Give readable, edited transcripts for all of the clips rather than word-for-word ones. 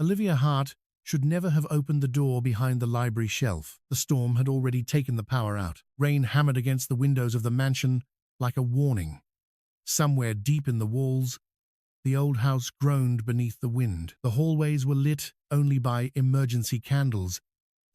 Olivia Hart should never have opened the door behind the library shelf. The storm had already taken the power out. Rain hammered against the windows of the mansion like a warning. Somewhere deep in the walls, the old house groaned beneath the wind. The hallways were lit only by emergency candles,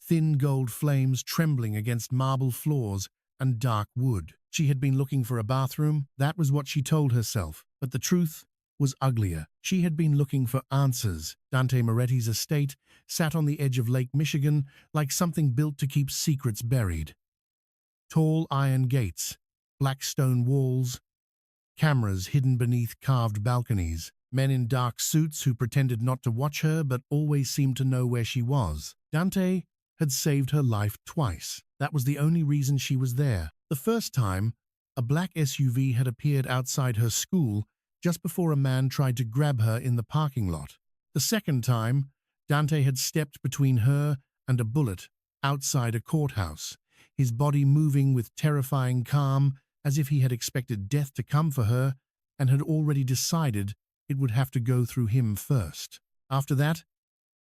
thin gold flames trembling against marble floors and dark wood. She had been looking for a bathroom, that was what she told herself. But the truth was uglier. She had been looking for answers. Dante Moretti's estate sat on the edge of Lake Michigan like something built to keep secrets buried. Tall iron gates, black stone walls, cameras hidden beneath carved balconies, men in dark suits who pretended not to watch her but always seemed to know where she was. Dante had saved her life twice. That was the only reason she was there. The first time, a black SUV had appeared outside her school just before a man tried to grab her in the parking lot. The second time, Dante had stepped between her and a bullet outside a courthouse, his body moving with terrifying calm as if he had expected death to come for her and had already decided it would have to go through him first. After that,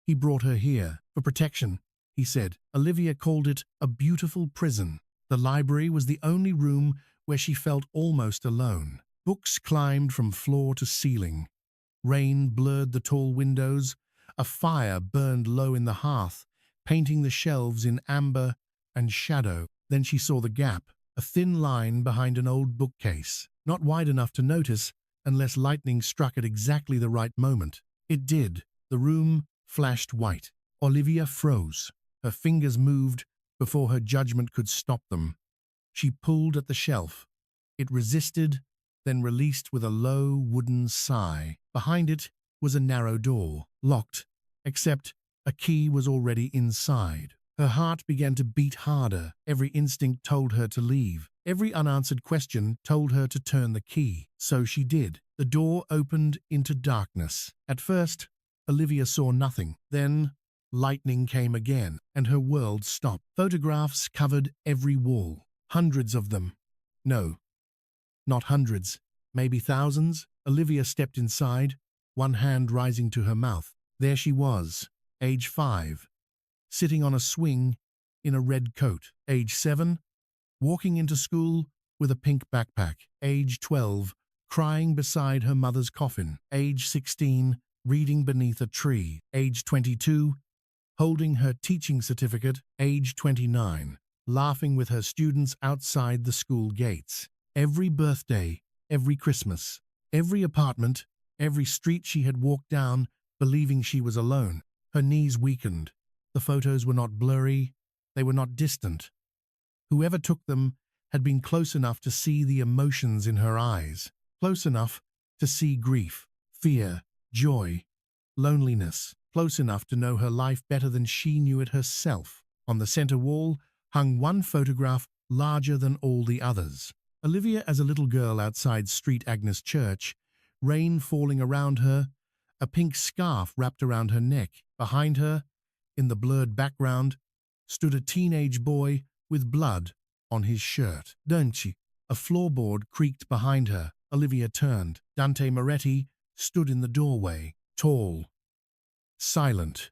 he brought her here for protection, he said. Olivia called it a beautiful prison. The library was the only room where she felt almost alone. Books climbed from floor to ceiling. Rain blurred the tall windows. A fire burned low in the hearth, painting the shelves in amber and shadow. Then she saw the gap, a thin line behind an old bookcase, not wide enough to notice unless lightning struck at exactly the right moment. It did. The room flashed white. Olivia froze. Her fingers moved before her judgment could stop them. She pulled at the shelf. It resisted, then released with a low wooden sigh. Behind it was a narrow door, locked, except a key was already inside. Her heart began to beat harder. Every instinct told her to leave. Every unanswered question told her to turn the key. So she did. The door opened into darkness. At first, Olivia saw nothing. Then, lightning came again, and her world stopped. Photographs covered every wall. Hundreds of them. No, not hundreds, maybe thousands. Olivia stepped inside, one hand rising to her mouth. There she was, age 5, sitting on a swing in a red coat. Age 7, walking into school with a pink backpack. Age 12, crying beside her mother's coffin. Age 16, reading beneath a tree. Age 22, holding her teaching certificate. Age 29, laughing with her students outside the school gates. Every birthday, every Christmas, every apartment, every street she had walked down, believing she was alone. Her knees weakened. The photos were not blurry, they were not distant. Whoever took them had been close enough to see the emotions in her eyes, close enough to see grief, fear, joy, loneliness, close enough to know her life better than she knew it herself. On the center wall hung one photograph larger than all the others. Olivia as a little girl outside St. Agnes Church, rain falling around her, a pink scarf wrapped around her neck. Behind her, in the blurred background, stood a teenage boy with blood on his shirt. Dante, a floorboard creaked behind her. Olivia turned. Dante Moretti stood in the doorway, tall, silent,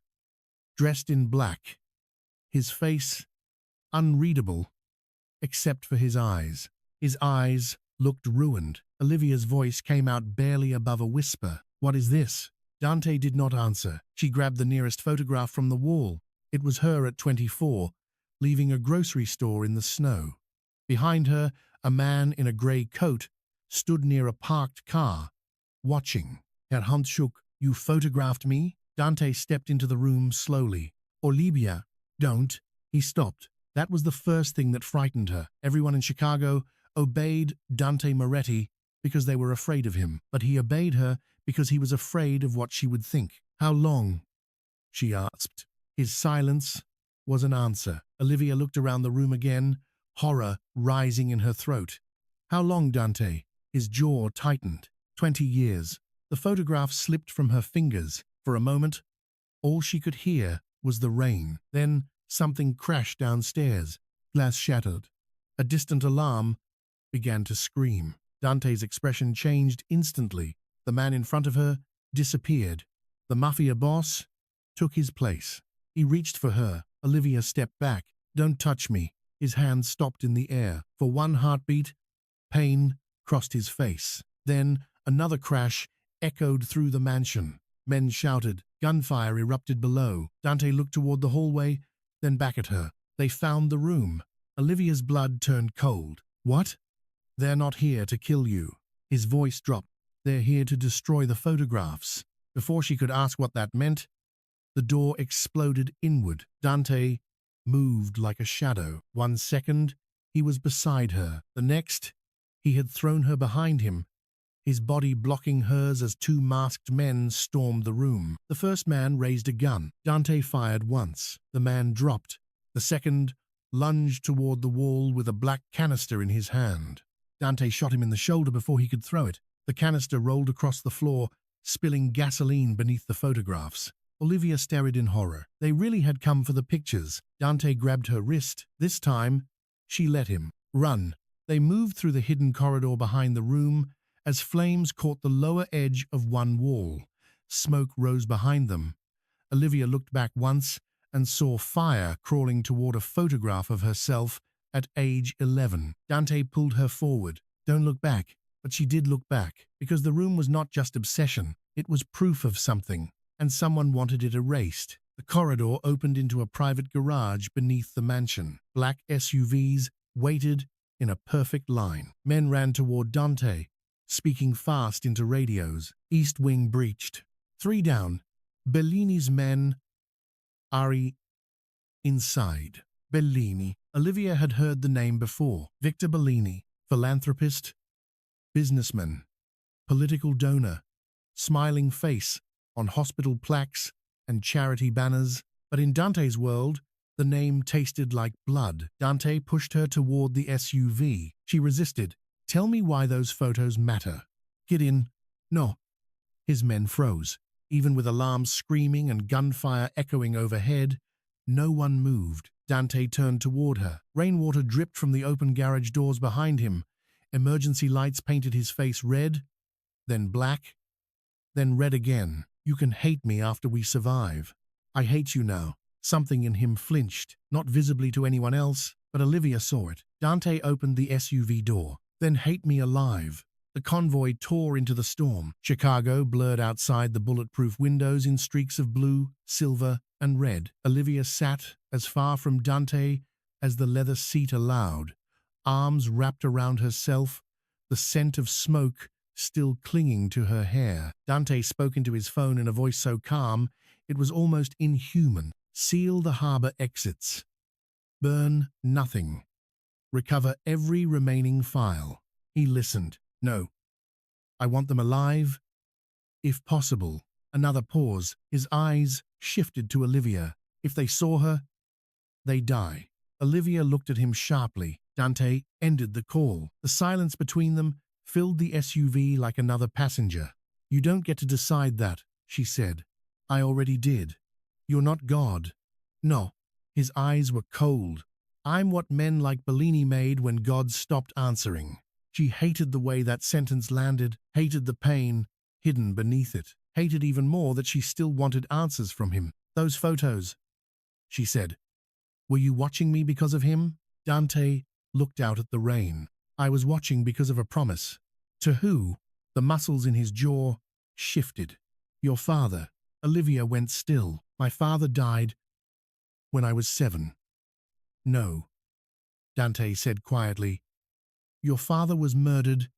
dressed in black, his face unreadable except for his eyes. His eyes looked ruined. Olivia's voice came out barely above a whisper. "What is this?" Dante did not answer. She grabbed the nearest photograph from the wall. It was her at 24, leaving a grocery store in the snow. Behind her, a man in a grey coat stood near a parked car, watching. "Herr Handschuh, you photographed me?" Dante stepped into the room slowly. "Olivia, don't." He stopped. That was the first thing that frightened her. Everyone in Chicago obeyed Dante Moretti because they were afraid of him, but he obeyed her because he was afraid of what she would think. "How long?" she asked. His silence was an answer. Olivia looked around the room again, horror rising in her throat. "How long, Dante?" His jaw tightened. 20 years. The photograph slipped from her fingers. For a moment, all she could hear was the rain. Then something crashed downstairs. Glass shattered. A distant alarm began to scream. Dante's expression changed instantly. The man in front of her disappeared. The Mafia Boss took his place. He reached for her. Olivia stepped back. "Don't touch me." His hand stopped in the air. For one heartbeat, pain crossed his face. Then another crash echoed through the mansion. Men shouted. Gunfire erupted below. Dante looked toward the hallway, then back at her. They found the room. Olivia's blood turned cold. "What?" "They're not here to kill you." His voice dropped. "They're here to destroy the photographs." Before she could ask what that meant, the door exploded inward. Dante moved like a shadow. 1 second, he was beside her. The next, he had thrown her behind him, his body blocking hers as two masked men stormed the room. The first man raised a gun. Dante fired once. The man dropped. The second lunged toward the wall with a black canister in his hand. Dante shot him in the shoulder before he could throw it. The canister rolled across the floor, spilling gasoline beneath the photographs. Olivia stared in horror. They really had come for the pictures. Dante grabbed her wrist. This time, she let him. "Run." They moved through the hidden corridor behind the room as flames caught the lower edge of one wall. Smoke rose behind them. Olivia looked back once and saw fire crawling toward a photograph of herself at age 11. Dante pulled her forward. "Don't look back." But she did look back, because the room was not just obsession. It was proof of something, and someone wanted it erased. The corridor opened into a private garage beneath the mansion. Black SUVs waited in a perfect line. Men ran toward Dante, speaking fast into radios. East Wing breached. 3 down. Bellini's men are inside. Bellini. Olivia had heard the name before. Victor Bellini, philanthropist, businessman, political donor, smiling face on hospital plaques and charity banners. But in Dante's world, the name tasted like blood. Dante pushed her toward the SUV. She resisted. "Tell me why those photos matter." "Get in." "No." His men froze. Even with alarms screaming and gunfire echoing overhead, no one moved. Dante turned toward her. Rainwater dripped from the open garage doors behind him. Emergency lights painted his face red, then black, then red again. "You can hate me after we survive. I hate you now." Something in him flinched, not visibly to anyone else, but Olivia saw it. Dante opened the SUV door. "Then hate me alive." The convoy tore into the storm. Chicago blurred outside the bulletproof windows in streaks of blue, silver, and red. Olivia sat as far from Dante as the leather seat allowed, arms wrapped around herself, the scent of smoke still clinging to her hair. Dante spoke into his phone in a voice so calm it was almost inhuman. "Seal the harbor exits. Burn nothing. Recover every remaining file." He listened. "No. I want them alive, if possible." Another pause. His eyes shifted to Olivia. "If they saw her, they die." Olivia looked at him sharply. Dante ended the call. The silence between them filled the SUV like another passenger. "You don't get to decide that," she said. "I already did. You're not God." "No." His eyes were cold. "I'm what men like Bellini made when God stopped answering." She hated the way that sentence landed, hated the pain hidden beneath it, hated even more that she still wanted answers from him. "Those photos," she said. "Were you watching me because of him?" Dante looked out at the rain. "I was watching because of a promise." "To who?" The muscles in his jaw shifted. "Your father." Olivia went still. "My father died when I was 7. "No," Dante said quietly. "Your father was murdered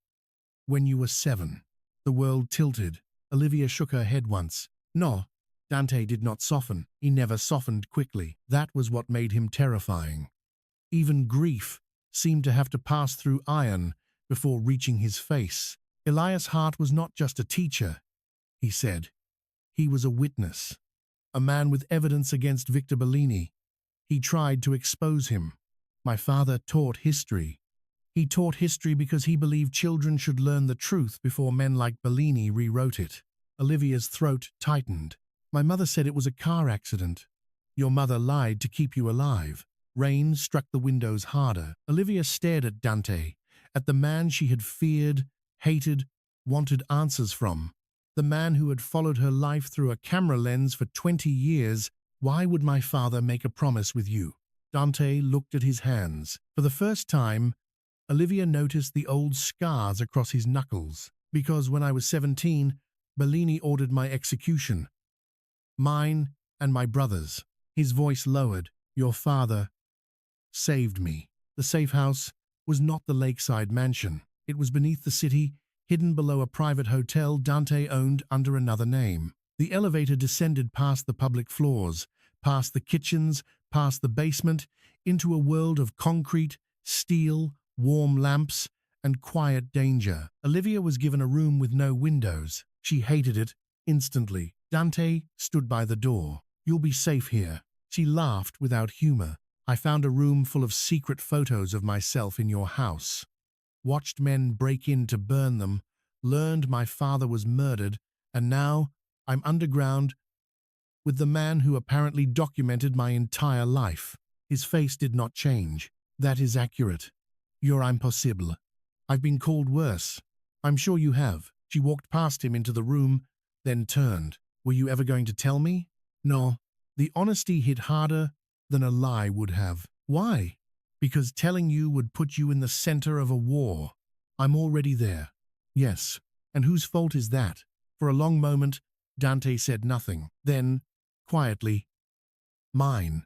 when you were 7. The world tilted. Olivia shook her head once. "No." Dante did not soften. He never softened quickly. That was what made him terrifying. Even grief seemed to have to pass through iron before reaching his face. "Elias Hart was not just a teacher," he said. "He was a witness. A man with evidence against Victor Bellini. He tried to expose him. My father taught history. He taught history because he believed children should learn the truth before men like Bellini rewrote it." Olivia's throat tightened. "My mother said it was a car accident." "Your mother lied to keep you alive." Rain struck the windows harder. Olivia stared at Dante, at the man she had feared, hated, wanted answers from. the man who had followed her life through a camera lens for 20 years. Why would my father make a promise with you? Dante looked at his hands. For the first time, Olivia noticed the old scars across his knuckles. Because when I was 17, Bellini ordered my execution. Mine and my brother's. His voice lowered. Your father saved me. The safe house was not the lakeside mansion. It was beneath the city, hidden below a private hotel Dante owned under another name. The elevator descended past the public floors, past the kitchens, past the basement, into a world of concrete, steel, warm lamps, and quiet danger. Olivia was given a room with no windows. She hated it instantly. Dante stood by the door. You'll be safe here. She laughed without humor. I found a room full of secret photos of myself in your house. Watched men break in to burn them, learned my father was murdered, and now I'm underground with the man who apparently documented my entire life. His face did not change. That is accurate. You're impossible. I've been called worse. I'm sure you have. She walked past him into the room, then turned. Were you ever going to tell me? No. The honesty hit harder than a lie would have. Why? Because telling you would put you in the center of a war. I'm already there. Yes. And whose fault is that? For a long moment, Dante said nothing. Then, quietly, mine.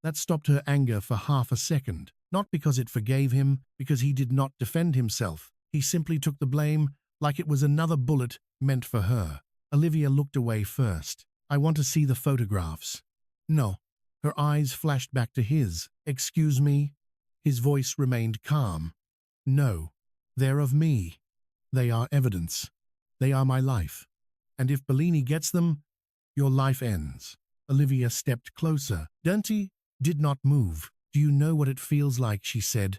That stopped her anger for half a second. Not because it forgave him, because he did not defend himself. He simply took the blame like it was another bullet meant for her. Olivia looked away first. I want to see the photographs. No. Her eyes flashed back to his. Excuse me? His voice remained calm. No. They're of me. They are evidence. They are my life. And if Bellini gets them, your life ends. Olivia stepped closer. Dante did not move. Do you know what it feels like, she said,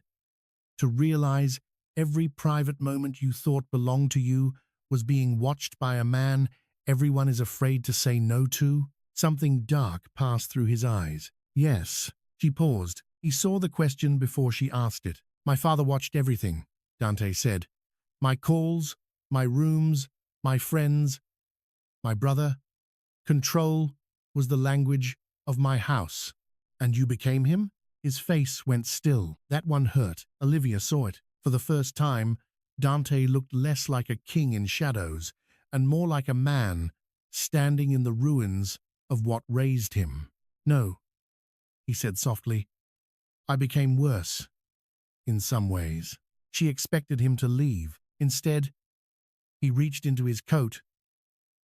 to realize every private moment you thought belonged to you was being watched by a man everyone is afraid to say no to? Something dark passed through his eyes. Yes. She paused. He saw the question before she asked it. My father watched everything, Dante said. My calls, my rooms, my friends, my brother. Control was the language of my house. And you became him? His face went still. That one hurt. Olivia saw it. For the first time, Dante looked less like a king in shadows and more like a man standing in the ruins of what raised him. No, he said softly. I became worse, in some ways. She expected him to leave. Instead, he reached into his coat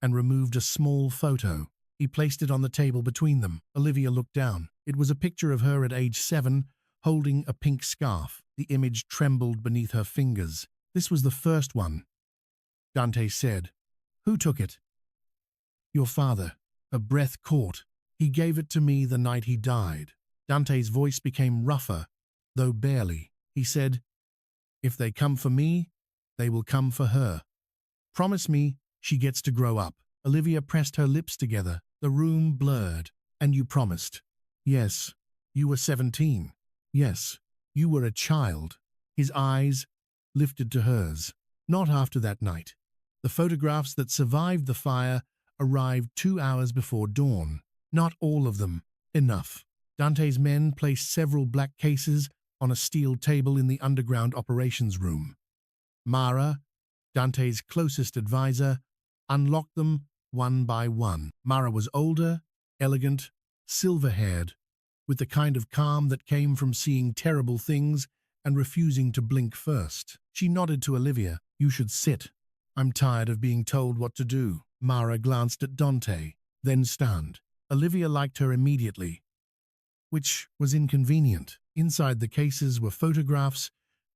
and removed a small photo. He placed it on the table between them. Olivia looked down. It was a picture of her at age 7, holding a pink scarf. The image trembled beneath her fingers. This was the first one, Dante said. Who took it? Your father. Her breath caught. He gave it to me the night he died. Dante's voice became rougher, though barely. He said, if they come for me, they will come for her. Promise me she gets to grow up. Olivia pressed her lips together. The room blurred. And you promised. Yes. You were 17. Yes. You were a child. His eyes lifted to hers. Not after that night. The photographs that survived the fire arrived 2 hours before dawn. Not all of them. Enough. Dante's men placed several black cases on a steel table in the underground operations room. Mara, Dante's closest advisor, unlocked them one by one. Mara was older, elegant, silver-haired, with the kind of calm that came from seeing terrible things and refusing to blink first. She nodded to Olivia. You should sit. I'm tired of being told what to do. Mara glanced at Dante, then stunned. Olivia liked her immediately, which was inconvenient. Inside the cases were photographs,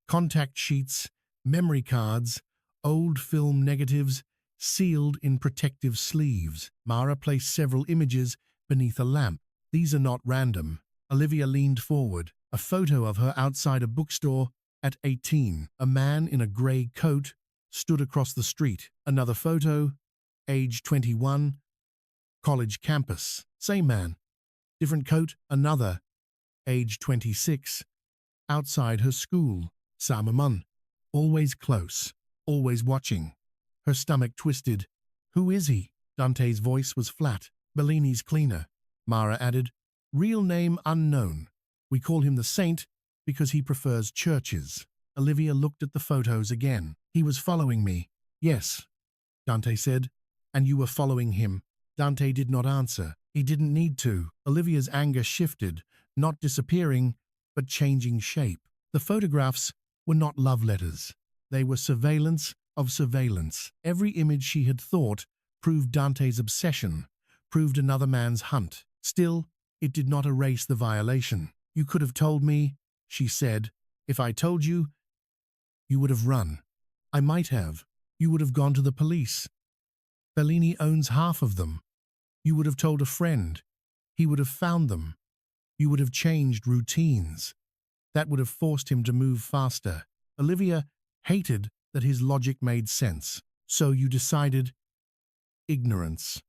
contact sheets, memory cards, old film negatives, sealed in protective sleeves. Mara placed several images beneath a lamp. These are not random. Olivia leaned forward. A photo of her outside a bookstore at 18. A man in a grey coat stood across the street. Another photo, age 21, college campus. Same man. Different coat. Another, age 26, outside her school. Samamun. Always close. Always watching. Her stomach twisted. Who is he? Dante's voice was flat. Bellini's cleaner. Mara added, real name unknown. We call him the Saint because he prefers churches. Olivia looked at the photos again. He was following me. Yes, Dante said. And you were following him. Dante did not answer. He didn't need to. Olivia's anger shifted, not disappearing, but changing shape. The photographs were not love letters. They were surveillance of surveillance. Every image she had thought proved Dante's obsession, proved another man's hunt. Still, it did not erase the violation. You could have told me, she said. If I told you, you would have run. I might have. You would have gone to the police. Bellini owns half of them. You would have told a friend. He would have found them. You would have changed routines. That would have forced him to move faster. Olivia hated that his logic made sense. So you decided ignorance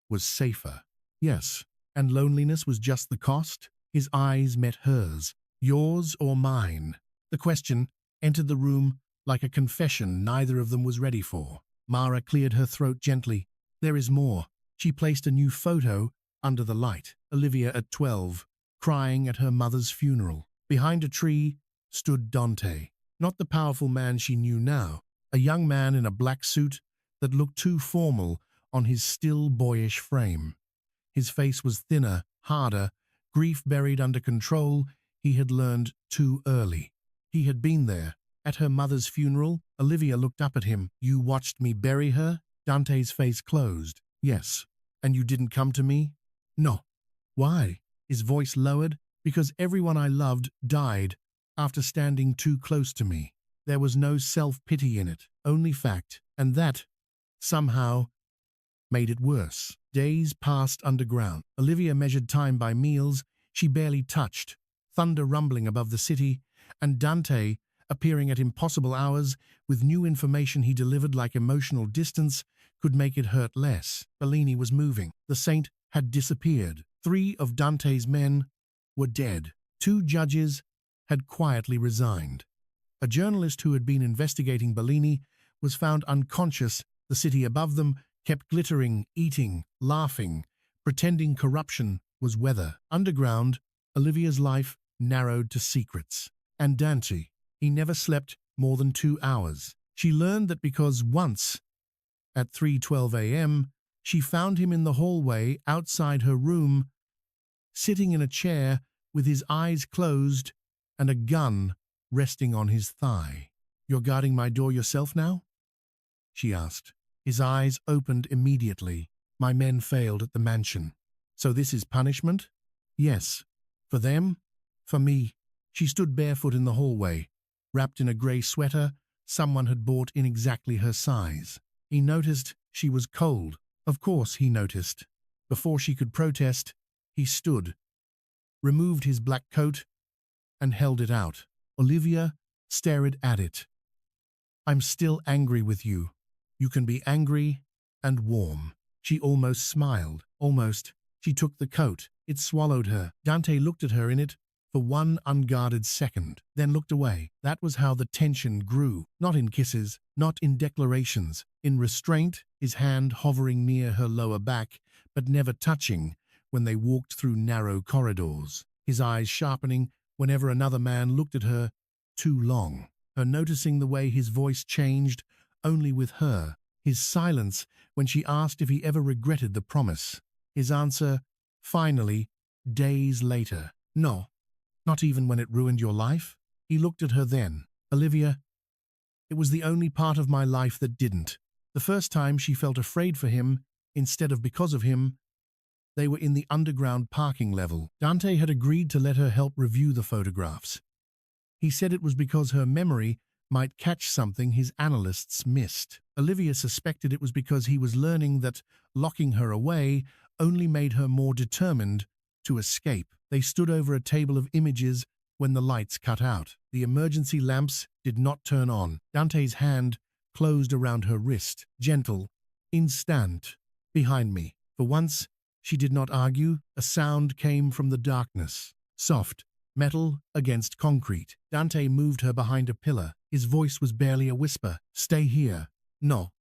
was safer. Yes, and loneliness was just the cost? His eyes met hers. Yours or mine? The question entered the room like a confession neither of them was ready for. Mara cleared her throat gently. There is more. She placed a new photo under the light. Olivia at 12, crying at her mother's funeral. Behind a tree stood Dante, not the powerful man she knew now, a young man in a black suit that looked too formal on his still boyish frame. His face was thinner, harder, grief buried under control. He had learned too early. He had been there. At her mother's funeral, Olivia looked up at him. You watched me bury her? Dante's face closed. Yes. And you didn't come to me? No. Why? His voice lowered. Because everyone I loved died after standing too close to me. There was no self-pity in it, only fact, and that, somehow, made it worse. Days passed underground. Olivia measured time by meals she barely touched, thunder rumbling above the city, and Dante appearing at impossible hours with new information he delivered like emotional distance could make it hurt less. Bellini was moving. The Saint had disappeared. 3 of Dante's men were dead. 2 judges had quietly resigned. A journalist who had been investigating Bellini was found unconscious. The city above them kept glittering, eating, laughing, pretending corruption was weather. Underground, Olivia's life narrowed to secrets. And Dante, he never slept more than 2 hours. She learned that because once, at 3:12 a.m., she found him in the hallway outside her room, sitting in a chair with his eyes closed and a gun resting on his thigh. You're guarding my door yourself now? She asked. His eyes opened immediately. My men failed at the mansion. So this is punishment? Yes. For them? For me. She stood barefoot in the hallway, wrapped in a grey sweater someone had bought in exactly her size. He noticed she was cold. Of course he noticed. Before she could protest, he stood, removed his black coat, and held it out. Olivia stared at it. I'm still angry with you. You can be angry and warm. She almost smiled. Almost. She took the coat. It swallowed her. Dante looked at her in it for one unguarded second, then looked away. That was how the tension grew. Not in kisses, not in declarations. In restraint, his hand hovering near her lower back, but never touching when they walked through narrow corridors. His eyes sharpening whenever another man looked at her too long. Her noticing the way his voice changed only with her. His silence when she asked if he ever regretted the promise. His answer, finally, days later. No, not even when it ruined your life. He looked at her then. Olivia, it was the only part of my life that didn't. The first time she felt afraid for him, instead of because of him, they were in the underground parking level. Dante had agreed to let her help review the photographs. He said it was because her memory might catch something his analysts missed. Olivia suspected it was because he was learning that locking her away only made her more determined to escape. They stood over a table of images when the lights cut out. The emergency lamps did not turn on. Dante's hand closed around her wrist, gentle, instant, behind me. For once, she did not argue. A sound came from the darkness. Soft, metal against concrete. Dante moved her behind a pillar. His voice was barely a whisper. Stay here. No.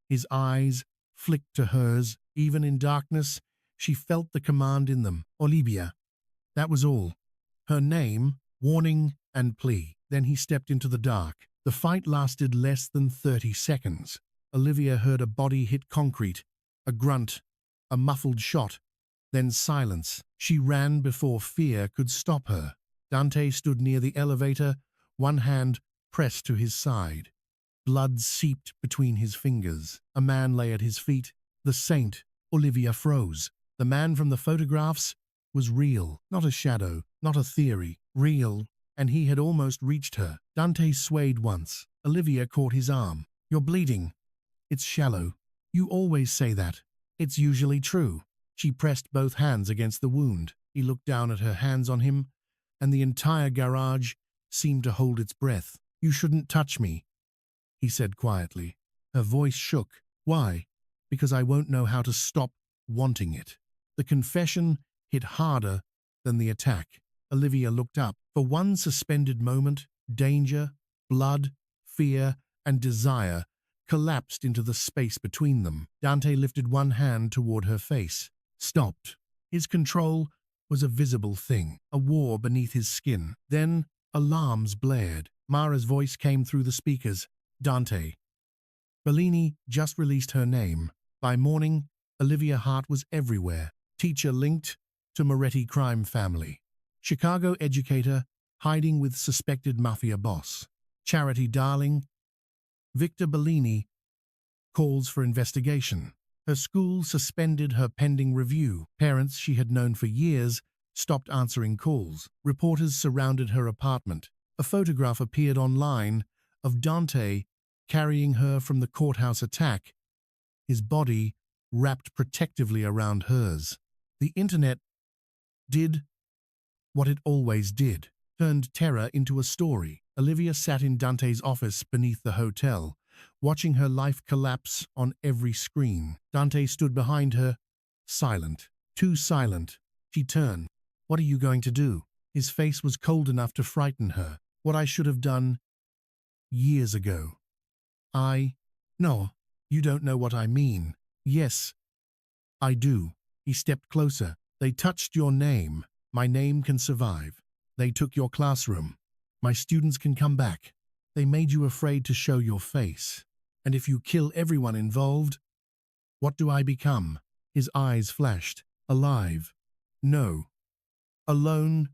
His eyes flicked to hers. Even in darkness, she felt the command in them. Olivia. That was all. Her name, warning, and plea. Then he stepped into the dark. The fight lasted less than 30 seconds. Olivia heard a body hit concrete, a grunt, a muffled shot, then silence. She ran before fear could stop her. Dante stood near the elevator, one hand pressed to his side. Blood seeped between his fingers. A man lay at his feet. The saint. Olivia froze. The man from the photographs was real, not a shadow, not a theory. Real, and he had almost reached her. Dante swayed once. Olivia caught his arm. You're bleeding. It's shallow. You always say that. It's usually true. She pressed both hands against the wound. He looked down at her hands on him, and the entire garage seemed to hold its breath. You shouldn't touch me, he said quietly. Her voice shook. Why? Because I won't know how to stop wanting it. The confession hit harder than the attack. Olivia looked up. For one suspended moment, danger, blood, fear, and desire collapsed into the space between them. Dante lifted one hand toward her face. Stopped. His control was a visible thing, a war beneath his skin. Then alarms blared. Mara's voice came through the speakers. Dante. Bellini just released her name. By morning, Olivia Hart was everywhere. Teacher linked to Moretti crime family. Chicago educator hiding with suspected mafia boss. Charity darling. Victor Bellini calls for investigation. Her school suspended her pending review. Parents she had known for years stopped answering calls. Reporters surrounded her apartment. A photograph appeared online of Dante carrying her from the courthouse attack, his body wrapped protectively around hers. The internet did what it always did, turned terror into a story. Olivia sat in Dante's office beneath the hotel, watching her life collapse on every screen. Dante stood behind her, silent, too silent. She turned. What are you going to do? His face was cold enough to frighten her. What I should have done years ago. No, you don't know what I mean. Yes, I do. He stepped closer. They touched your name. My name can survive. They took your classroom. My students can come back. They made you afraid to show your face. And if you kill everyone involved, what do I become? His eyes flashed. Alive. No. Alone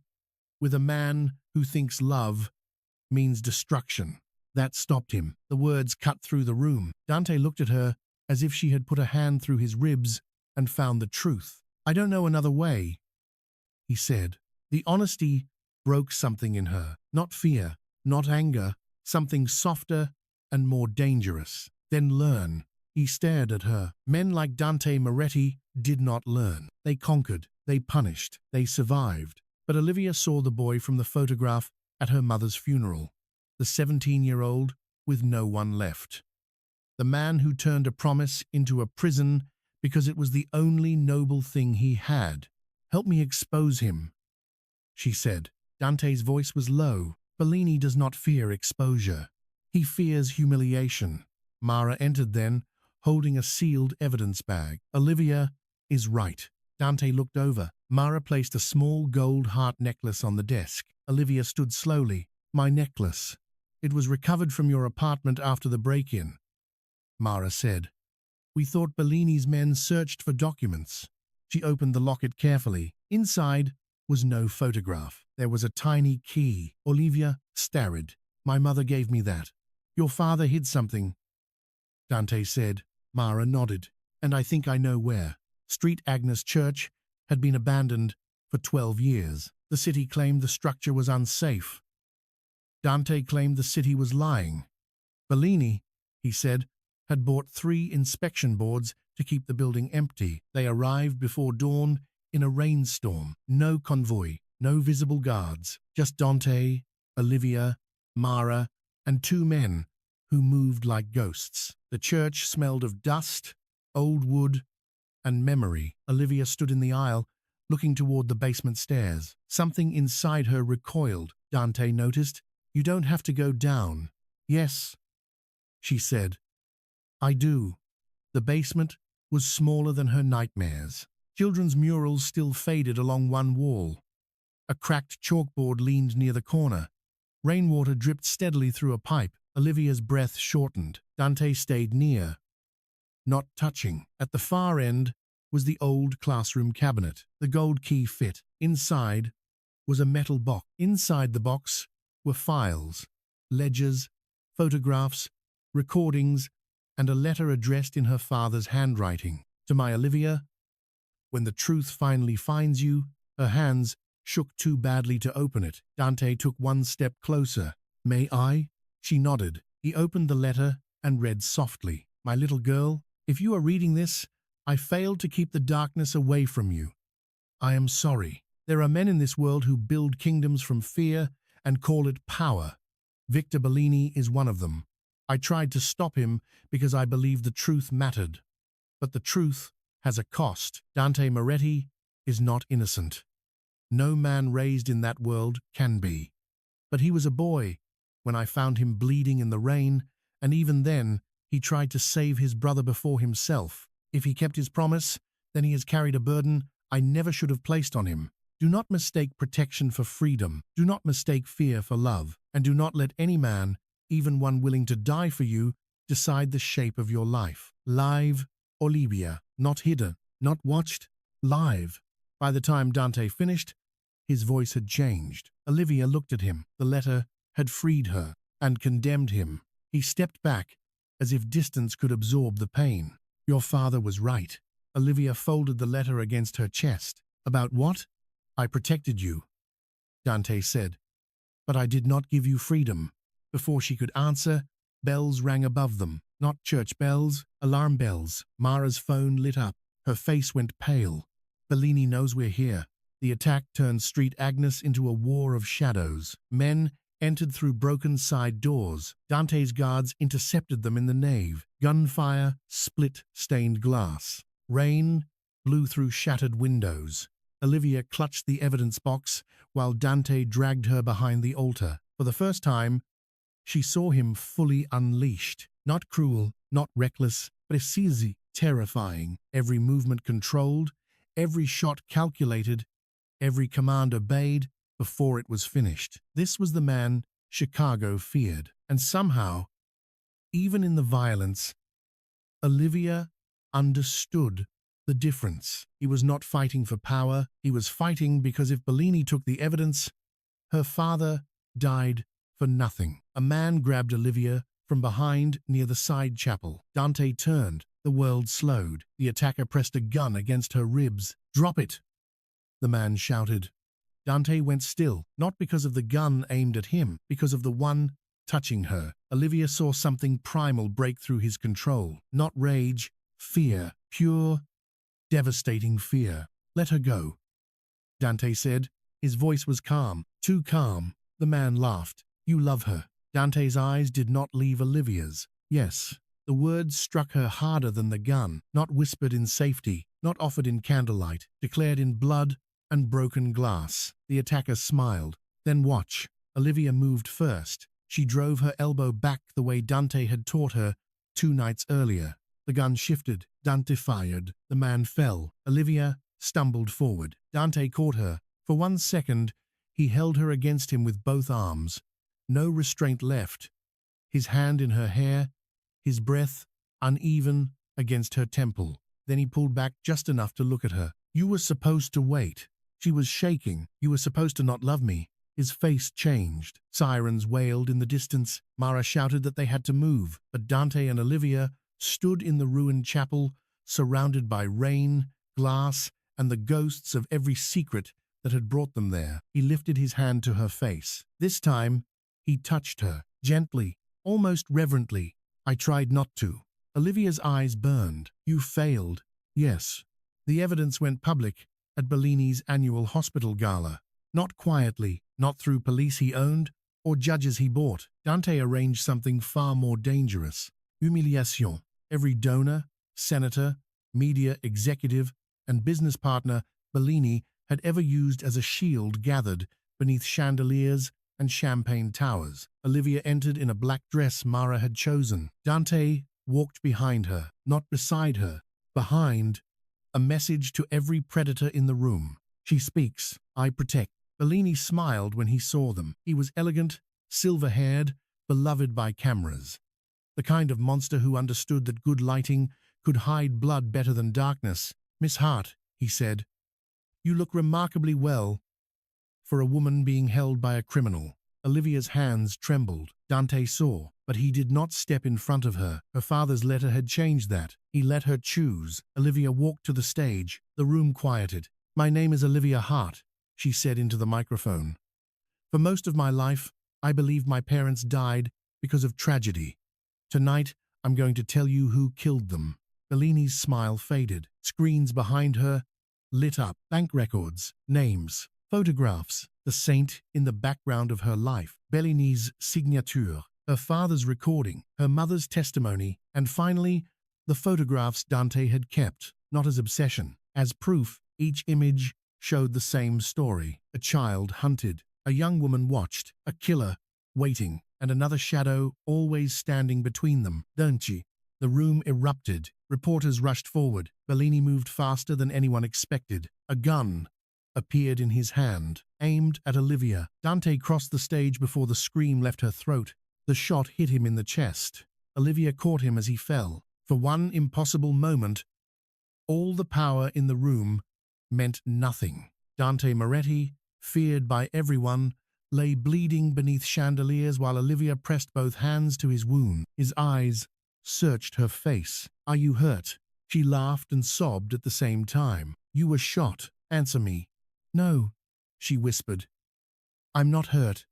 with a man who thinks love means destruction. That stopped him. The words cut through the room. Dante looked at her as if she had put a hand through his ribs and found the truth. I don't know another way, he said. The honesty broke something in her. Not fear, not anger, something softer and more dangerous. Then learn. He stared at her. Men like Dante Moretti did not learn. They conquered, they punished, they survived. But Olivia saw the boy from the photograph at her mother's funeral. The 17-year-old with no one left. The man who turned a promise into a prison because it was the only noble thing he had. Help me expose him, she said. Dante's voice was low. Bellini does not fear exposure. He fears humiliation. Mara entered then, holding a sealed evidence bag. Olivia is right. Dante looked over. Mara placed a small gold heart necklace on the desk. Olivia stood slowly. My necklace. It was recovered from your apartment after the break-in, Mara said. We thought Bellini's men searched for documents. She opened the locket carefully. Inside was no photograph. There was a tiny key. Olivia stared. My mother gave me that. Your father hid something, Dante said. Mara nodded. And I think I know where. Street Agnes Church had been abandoned for 12 years. The city claimed the structure was unsafe. Dante claimed the city was lying. Bellini, he said, had bought 3 inspection boards to keep the building empty. They arrived before dawn in a rainstorm. No convoy, no visible guards, just Dante, Olivia, Mara, and 2 men who moved like ghosts. The church smelled of dust, old wood, and memory. Olivia stood in the aisle, looking toward the basement stairs. Something inside her recoiled. Dante noticed. You don't have to go down. Yes, she said. I do. The basement was smaller than her nightmares. Children's murals still faded along one wall. A cracked chalkboard leaned near the corner. Rainwater dripped steadily through a pipe. Olivia's breath shortened. Dante stayed near, not touching. At the far end was the old classroom cabinet. The gold key fit. Inside was a metal box. Inside the box were files, ledgers, photographs, recordings, and a letter addressed in her father's handwriting. To my Olivia, when the truth finally finds you. Her hands shook too badly to open it. Dante took one step closer. May I? She nodded. He opened the letter and read softly. My little girl, if you are reading this, I failed to keep the darkness away from you. I am sorry. There are men in this world who build kingdoms from fear and call it power. Victor Bellini is one of them. I tried to stop him because I believed the truth mattered. But the truth has a cost. Dante Moretti is not innocent. No man raised in that world can be. But he was a boy when I found him bleeding in the rain, and even then, he tried to save his brother before himself. If he kept his promise, then he has carried a burden I never should have placed on him. Do not mistake protection for freedom. Do not mistake fear for love. And do not let any man, even one willing to die for you, decide the shape of your life. Live, Olivia. Not hidden, not watched. Live. By the time Dante finished, his voice had changed. Olivia looked at him. The letter had freed her and condemned him. He stepped back, as if distance could absorb the pain. Your father was right. Olivia folded the letter against her chest. About what? I protected you, Dante said. But I did not give you freedom. Before she could answer, bells rang above them. Not church bells, alarm bells. Mara's phone lit up. Her face went pale. Bellini knows we're here. The attack turned Street Agnes into a war of shadows. Men entered through broken side doors. Dante's guards intercepted them in the nave. Gunfire split stained glass. Rain blew through shattered windows. Olivia clutched the evidence box while Dante dragged her behind the altar. For the first time, she saw him fully unleashed. Not cruel, not reckless, precisi, terrifying. Every movement controlled, every shot calculated, every command obeyed before it was finished. This was the man Chicago feared. And somehow, even in the violence, Olivia understood the difference. He was not fighting for power. He was fighting because if Bellini took the evidence, her father died for nothing. A man grabbed Olivia from behind near the side chapel. Dante turned. The world slowed. The attacker pressed a gun against her ribs. Drop it, the man shouted. Dante went still, not because of the gun aimed at him, because of the one touching her. Olivia saw something primal break through his control. Not rage, fear, pure, devastating fear. Let her go, Dante said. His voice was calm, too calm. The man laughed. You love her. Dante's eyes did not leave Olivia's. Yes, the words struck her harder than the gun, not whispered in safety, not offered in candlelight, declared in blood and broken glass. The attacker smiled. Then watch. Olivia moved first. She drove her elbow back the way Dante had taught her 2 nights earlier. The gun shifted. Dante fired. The man fell. Olivia stumbled forward. Dante caught her. For 1 second, he held her against him with both arms. No restraint left. His hand in her hair, his breath uneven against her temple. Then he pulled back just enough to look at her. You were supposed to wait. She was shaking. You were supposed to not love me. His face changed. Sirens wailed in the distance. Mara shouted that they had to move. But Dante and Olivia stood in the ruined chapel, surrounded by rain, glass, and the ghosts of every secret that had brought them there. He lifted his hand to her face. This time, he touched her, gently, almost reverently. I tried not to. Olivia's eyes burned. You failed. Yes. The evidence went public at Bellini's annual hospital gala. Not quietly, not through police he owned or judges he bought. Dante arranged something far more dangerous. Humiliation. Every donor, senator, media executive, and business partner Bellini had ever used as a shield gathered beneath chandeliers and champagne towers. Olivia entered in a black dress Mara had chosen. Dante walked behind her, not beside her, Behind, a message to every predator in the room. She speaks, I protect. Bellini smiled when he saw them. He was elegant, silver-haired, beloved by cameras. The kind of monster who understood that good lighting could hide blood better than darkness. Miss Hart, he said, you look remarkably well for a woman being held by a criminal. Olivia's hands trembled. Dante saw, but he did not step in front of her. Her father's letter had changed that. He let her choose. Olivia walked to the stage. The room quieted. My name is Olivia Hart, she said into the microphone. For most of my life, I believed my parents died because of tragedy. Tonight, I'm going to tell you who killed them. Bellini's smile faded. Screens behind her lit up. Bank records, names, photographs, the saint in the background of her life, Bellini's signature, her father's recording, her mother's testimony, and finally, the photographs Dante had kept, not as obsession. As proof, each image showed the same story. A child hunted, a young woman watched, a killer waiting, and another shadow always standing between them. Dante. The room erupted. Reporters rushed forward. Bellini moved faster than anyone expected. A gun appeared in his hand, aimed at Olivia. Dante crossed the stage before the scream left her throat. The shot hit him in the chest. Olivia caught him as he fell. For one impossible moment, all the power in the room meant nothing. Dante Moretti, feared by everyone, lay bleeding beneath chandeliers while Olivia pressed both hands to his wound. His eyes searched her face. Are you hurt? She laughed and sobbed at the same time. You were shot. Answer me. No, she whispered. I'm not hurt.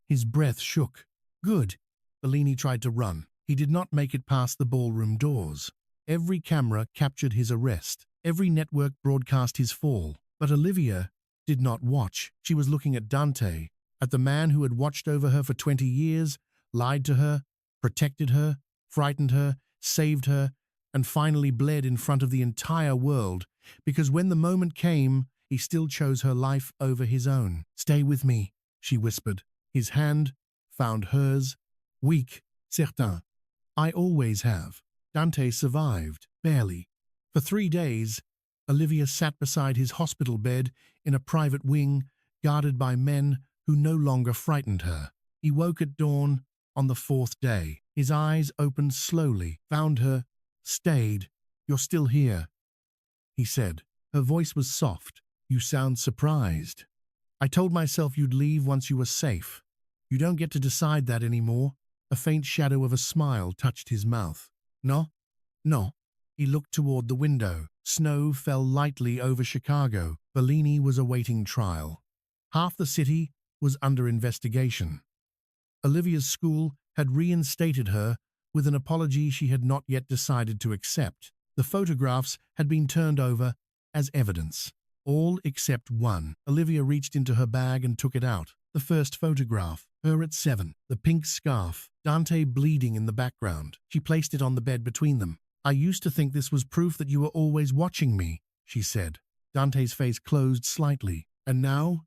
His breath shook. Good. Bellini tried to run. He did not make it past the ballroom doors. Every camera captured his arrest. Every network broadcast his fall. But Olivia did not watch. She was looking at Dante, at the man who had watched over her for 20 years, lied to her, protected her, frightened her, saved her, and finally bled in front of the entire world, because when the moment came, he still chose her life over his own. Stay with me, she whispered. His hand found hers. Weak, certain. I always have. Dante survived, barely. For 3 days, Olivia sat beside his hospital bed in a private wing, guarded by men who no longer frightened her. He woke at dawn on the 4th day. His eyes opened slowly, found her, stayed. You're still here, he said. Her voice was soft. You sound surprised. I told myself you'd leave once you were safe. You don't get to decide that anymore. A faint shadow of a smile touched his mouth. No? No. He looked toward the window. Snow fell lightly over Chicago. Bellini was awaiting trial. Half the city was under investigation. Olivia's school had reinstated her with an apology she had not yet decided to accept. The photographs had been turned over as evidence. All except one. Olivia reached into her bag and took it out. The first photograph, her at 7, the pink scarf, Dante bleeding in the background. She placed it on the bed between them. I used to think this was proof that you were always watching me, she said. Dante's face closed slightly. And now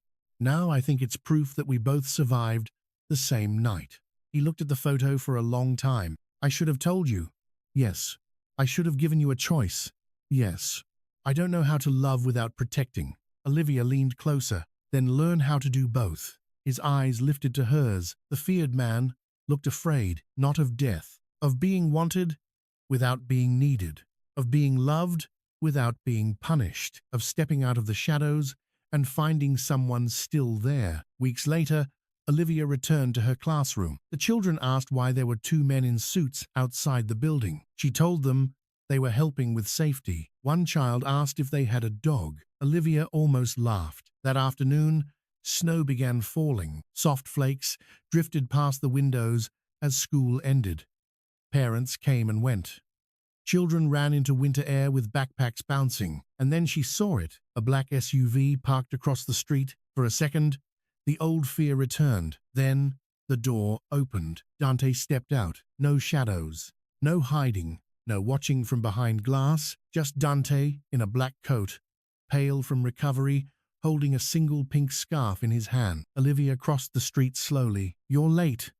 I think it's proof that we both survived the same night. He looked at the photo for a long time. I should have told you. Yes. I should have given you a choice. Yes. I don't know how to love without protecting. Olivia leaned closer. Then learn how to do both. His eyes lifted to hers. The feared man looked afraid, not of death, of being wanted without being needed, of being loved without being punished, of stepping out of the shadows and finding someone still there. Weeks later, Olivia returned to her classroom. The children asked why there were 2 men in suits outside the building. She told them they were helping with safety. One child asked if they had a dog. Olivia almost laughed. That afternoon, snow began falling. Soft flakes drifted past the windows as school ended. Parents came and went. Children ran into winter air with backpacks bouncing. And then she saw it, a black SUV parked across the street. For a second, the old fear returned. Then the door opened. Dante stepped out. No shadows, no hiding, no watching from behind glass, just Dante in a black coat, pale from recovery, holding a single pink scarf in his hand. Olivia crossed the street slowly. You're late,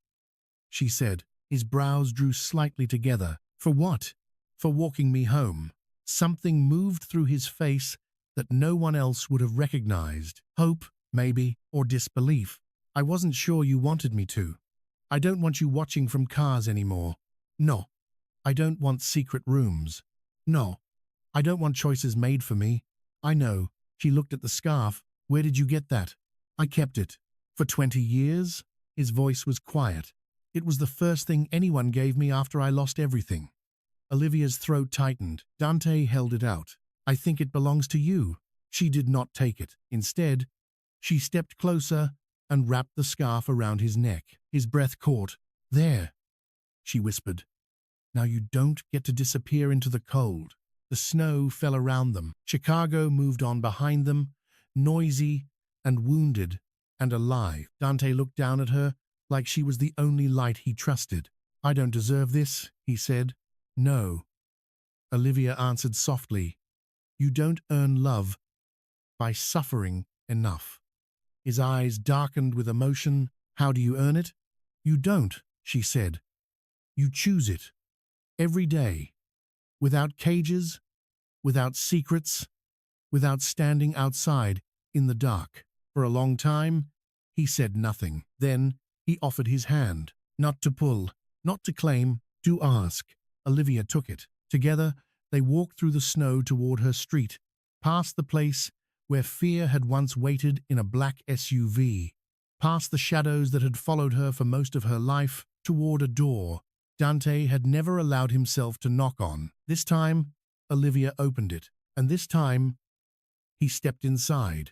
she said. His brows drew slightly together. For what? For walking me home. Something moved through his face that no one else would have recognized. Hope, maybe, or disbelief. I wasn't sure you wanted me to. I don't want you watching from cars anymore. No. I don't want secret rooms. No. I don't want choices made for me. I know. She looked at the scarf. Where did you get that? I kept it. For 20 years? His voice was quiet. It was the first thing anyone gave me after I lost everything. Olivia's throat tightened. Dante held it out. I think it belongs to you. She did not take it. Instead, she stepped closer and wrapped the scarf around his neck. His breath caught. There, she whispered. Now you don't get to disappear into the cold. The snow fell around them. Chicago moved on behind them, noisy and wounded and alive. Dante looked down at her like she was the only light he trusted. I don't deserve this, he said. No. Olivia answered softly. You don't earn love by suffering enough. His eyes darkened with emotion. How do you earn it? You don't, she said. You choose it. Every day. Without cages, without secrets, without standing outside in the dark. For a long time, he said nothing. Then he offered his hand. Not to pull, not to claim, to ask. Olivia took it. Together, they walked through the snow toward her street, past the place where fear had once waited in a black SUV, past the shadows that had followed her for most of her life, toward a door Dante had never allowed himself to knock on. This time, Olivia opened it, and this time, he stepped inside.